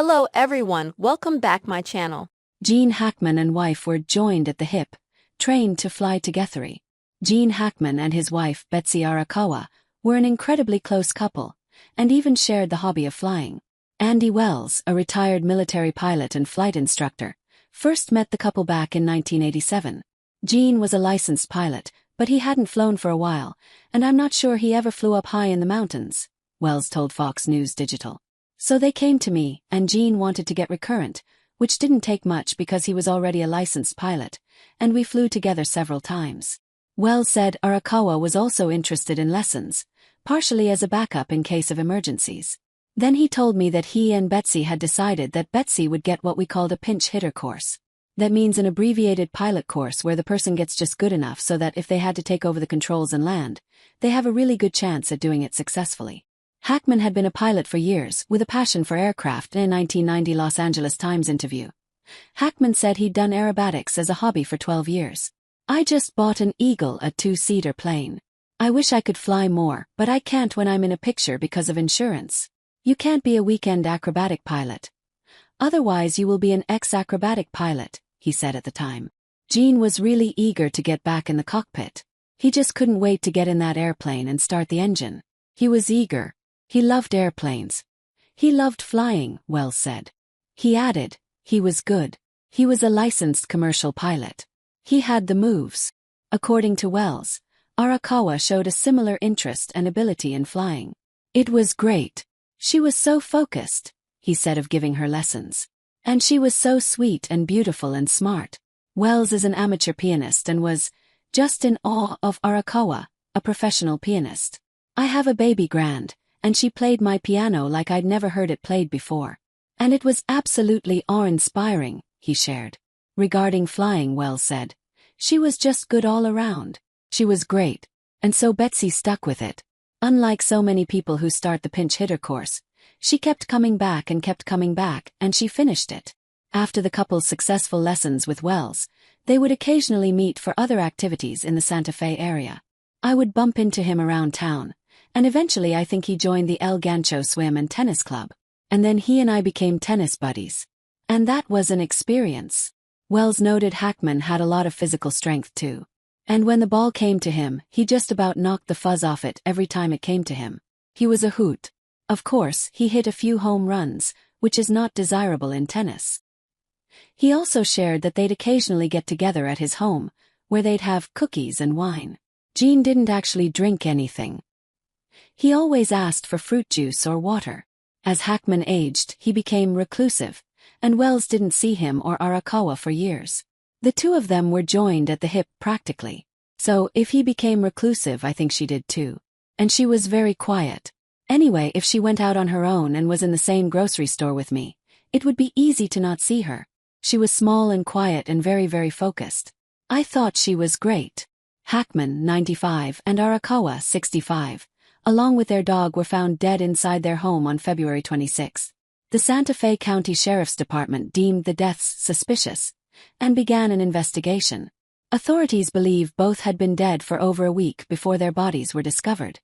Hello everyone, welcome back my channel. Gene Hackman and wife were joined at the hip, trained to fly together. Gene Hackman and his wife Betsy Arakawa were an incredibly close couple, and even shared the hobby of flying. Andy Wells, a retired military pilot and flight instructor, first met the couple back in 1987. Gene was a licensed pilot, but he hadn't flown for a while, and I'm not sure he ever flew up high in the mountains, Wells told Fox News Digital. So they came to me, and Gene wanted to get recurrent, which didn't take much because he was already a licensed pilot, and we flew together several times. Wells said Arakawa was also interested in lessons, partially as a backup in case of emergencies. Then he told me that he and Betsy had decided that Betsy would get what we called a pinch hitter course. That means an abbreviated pilot course where the person gets just good enough so that if they had to take over the controls and land, they have a really good chance at doing it successfully. Hackman had been a pilot for years, with a passion for aircraft. In a 1990 Los Angeles Times interview, Hackman said he'd done aerobatics as a hobby for 12 years. I just bought an Eagle, a two-seater plane. I wish I could fly more, but I can't when I'm in a picture because of insurance. You can't be a weekend acrobatic pilot. Otherwise you will be an ex-acrobatic pilot, he said at the time. Gene was really eager to get back in the cockpit. He just couldn't wait to get in that airplane and start the engine. He was eager. He loved airplanes. He loved flying, Wells said. He added, he was good. He was a licensed commercial pilot. He had the moves. According to Wells, Arakawa showed a similar interest and ability in flying. It was great. She was so focused, he said of giving her lessons. And she was so sweet and beautiful and smart. Wells is an amateur pianist and was just in awe of Arakawa, a professional pianist. I have a baby grand, and she played my piano like I'd never heard it played before. And it was absolutely awe-inspiring, he shared. Regarding flying, Wells said, she was just good all around. She was great. And so Betsy stuck with it. Unlike so many people who start the pinch hitter course, she kept coming back, and she finished it. After the couple's successful lessons with Wells, they would occasionally meet for other activities in the Santa Fe area. I would bump into him around town, and eventually I think he joined the El Gancho Swim and Tennis Club. And then he and I became tennis buddies. And that was an experience. Wells noted Hackman had a lot of physical strength too. And when the ball came to him, he just about knocked the fuzz off it every time it came to him. He was a hoot. Of course, he hit a few home runs, which is not desirable in tennis. He also shared that they'd occasionally get together at his home, where they'd have cookies and wine. Gene didn't actually drink anything. He always asked for fruit juice or water. As Hackman aged, he became reclusive, and Wells didn't see him or Arakawa for years. The two of them were joined at the hip practically. So, if he became reclusive, I think she did too. And she was very quiet. Anyway, if she went out on her own and was in the same grocery store with me, it would be easy to not see her. She was small and quiet and very, very focused. I thought she was great. Hackman, 95, and Arakawa, 65, along with their dog, were found dead inside their home on February 26. The Santa Fe County Sheriff's Department deemed the deaths suspicious and began an investigation. Authorities believe both had been dead for over a week before their bodies were discovered.